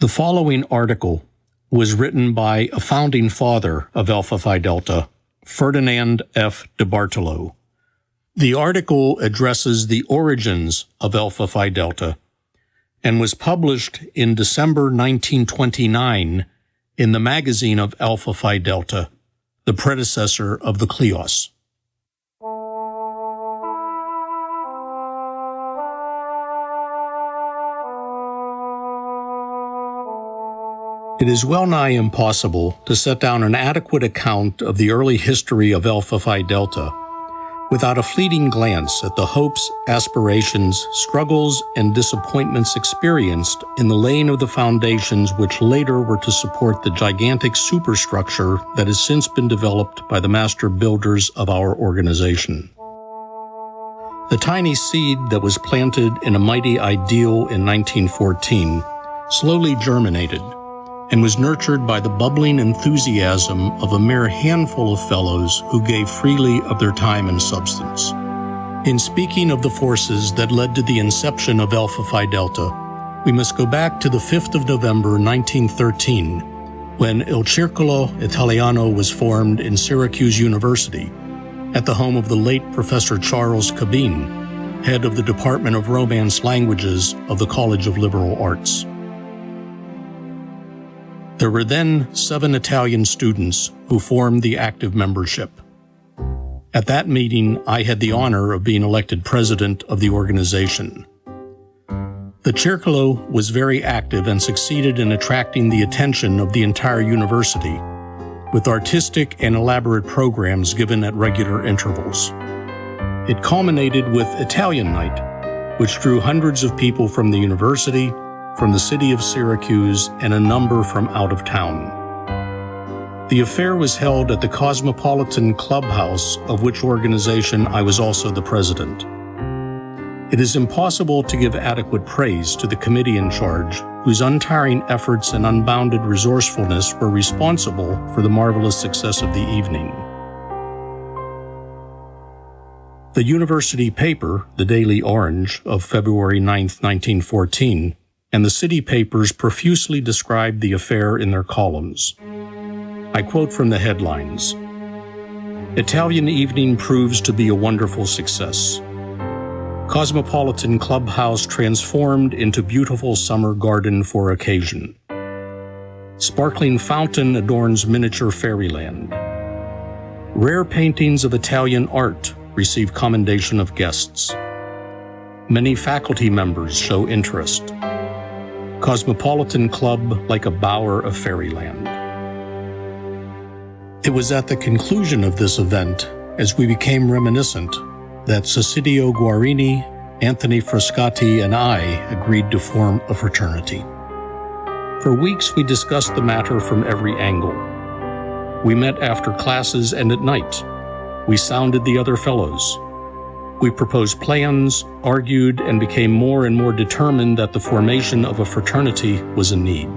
The following article was written by a founding father of Alpha Phi Delta, Ferdinand F. DeBartolo. The article addresses the origins of Alpha Phi Delta and was published in December 1929 in the magazine of Alpha Phi Delta, the predecessor of the Kleos. It is well nigh impossible to set down an adequate account of the early history of Alpha Phi Delta without a fleeting glance at the hopes, aspirations, struggles, and disappointments experienced in the laying of the foundations which later were to support the gigantic superstructure that has since been developed by the master builders of our organization. The tiny seed that was planted in a mighty ideal in 1914 slowly germinated and was nurtured by the bubbling enthusiasm of a mere handful of fellows who gave freely of their time and substance. In speaking of the forces that led to the inception of Alpha Phi Delta, we must go back to the 5th of November 1913, when Il Circolo Italiano was formed in Syracuse University, at the home of the late Professor Charles Cabine, head of the Department of Romance Languages of the College of Liberal Arts. There were then 7 Italian students who formed the active membership. At that meeting, I had the honor of being elected president of the organization. The Circolo was very active and succeeded in attracting the attention of the entire university, with artistic and elaborate programs given at regular intervals. It culminated with Italian Night, which drew hundreds of people from the university, from the city of Syracuse, and a number from out of town. The affair was held at the Cosmopolitan Clubhouse, of which organization I was also the president. It is impossible to give adequate praise to the committee in charge, whose untiring efforts and unbounded resourcefulness were responsible for the marvelous success of the evening. The university paper, the Daily Orange, of February 9, 1914, and the city papers profusely described the affair in their columns. I quote from the headlines: "Italian Evening proves to be a wonderful success. Cosmopolitan Clubhouse transformed into beautiful summer garden for occasion. Sparkling fountain adorns miniature fairyland. Rare paintings of Italian art receive commendation of guests. Many faculty members show interest. Cosmopolitan Club like a bower of fairyland." It was at the conclusion of this event, as we became reminiscent, that Cecidio Guarini, Anthony Frascati, and I agreed to form a fraternity. For weeks we discussed the matter from every angle. We met after classes and at night. We sounded the other fellows. We proposed plans, argued, and became more and more determined that the formation of a fraternity was a need.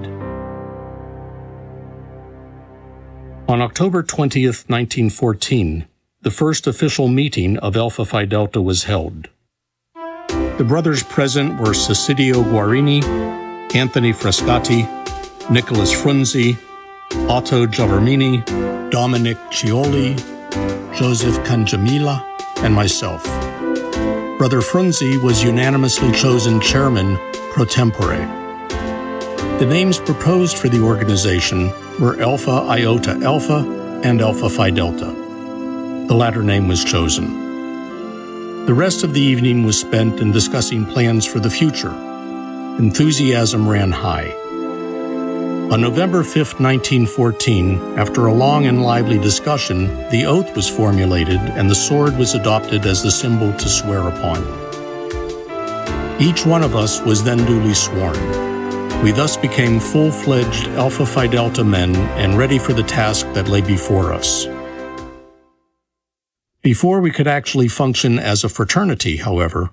On October 20th, 1914, the first official meeting of Alpha Phi Delta was held. The brothers present were Cecidio Guarini, Anthony Frascati, Nicholas Frunzi, Otto Giavermini, Dominic Cioli, Joseph Canjamila, and myself. Brother Frunzi was unanimously chosen chairman pro tempore. The names proposed for the organization were Alpha Iota Alpha and Alpha Phi Delta. The latter name was chosen. The rest of the evening was spent in discussing plans for the future. Enthusiasm ran high. On November 5, 1914, after a long and lively discussion, the oath was formulated and the sword was adopted as the symbol to swear upon. Each one of us was then duly sworn. We thus became full-fledged Alpha Phi Delta men and ready for the task that lay before us. Before we could actually function as a fraternity, however,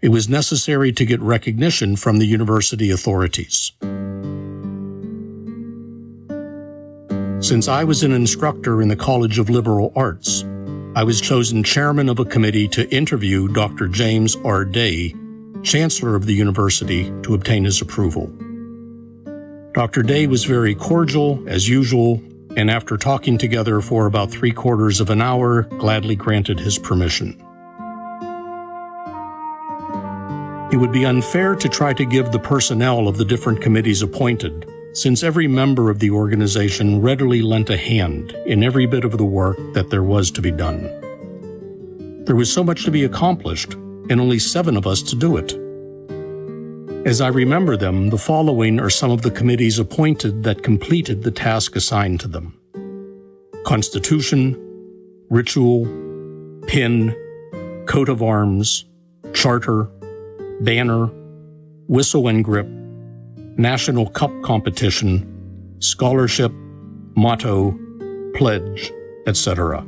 it was necessary to get recognition from the university authorities. Since I was an instructor in the College of Liberal Arts, I was chosen chairman of a committee to interview Dr. James R. Day, chancellor of the university, to obtain his approval. Dr. Day was very cordial, as usual, and after talking together for about 3/4 of an hour, gladly granted his permission. It would be unfair to try to give the personnel of the different committees appointed, since every member of the organization readily lent a hand in every bit of the work that there was to be done. There was so much to be accomplished, and only 7 of us to do it. As I remember them, the following are some of the committees appointed that completed the task assigned to them: Constitution, Ritual, Pin, Coat of Arms, Charter, Banner, Whistle and Grip, National Cup Competition, Scholarship, Motto, Pledge, etc.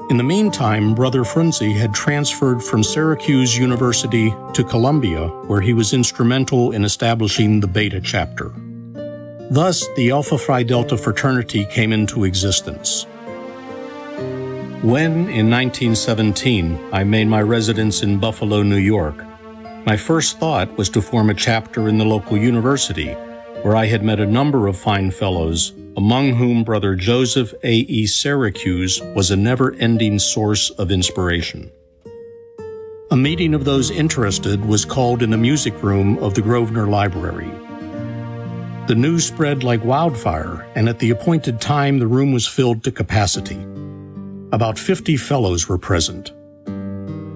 In the meantime, Brother Frunze had transferred from Syracuse University to Columbia, where he was instrumental in establishing the Beta chapter. Thus, the Alpha Phi Delta fraternity came into existence. When, in 1917, I made my residence in Buffalo, New York, my first thought was to form a chapter in the local university, where I had met a number of fine fellows, among whom Brother Joseph A.E. Syracuse was a never-ending source of inspiration. A meeting of those interested was called in the music room of the Grosvenor Library. The news spread like wildfire, and at the appointed time the room was filled to capacity. About 50 fellows were present.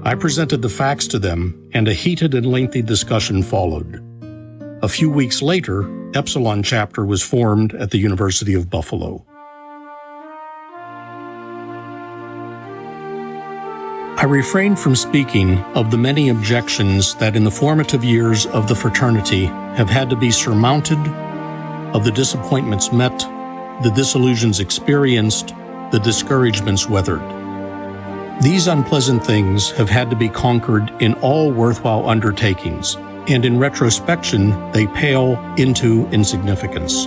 I presented the facts to them, and a heated and lengthy discussion followed. A few weeks later, Epsilon chapter was formed at the University of Buffalo. I refrain from speaking of the many objections that in the formative years of the fraternity have had to be surmounted, of the disappointments met, the disillusions experienced, the discouragements weathered. These unpleasant things have had to be conquered in all worthwhile undertakings, and in retrospection, they pale into insignificance.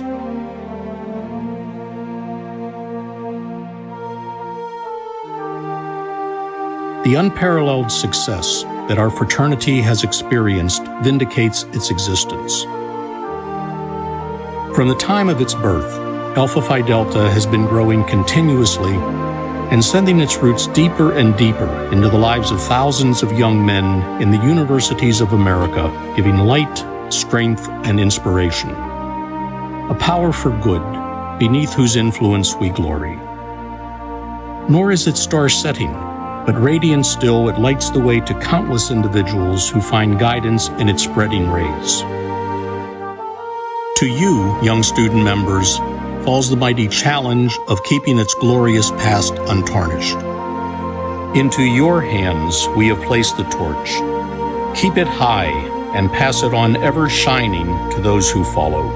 The unparalleled success that our fraternity has experienced vindicates its existence. From the time of its birth, Alpha Phi Delta has been growing continuously and sending its roots deeper and deeper into the lives of thousands of young men in the universities of America, giving light, strength, and inspiration. A power for good, beneath whose influence we glory. Nor is its star setting, but radiant still, it lights the way to countless individuals who find guidance in its spreading rays. To you, young student members, falls the mighty challenge of keeping its glorious past untarnished. Into your hands we have placed the torch. Keep it high and pass it on ever shining to those who follow.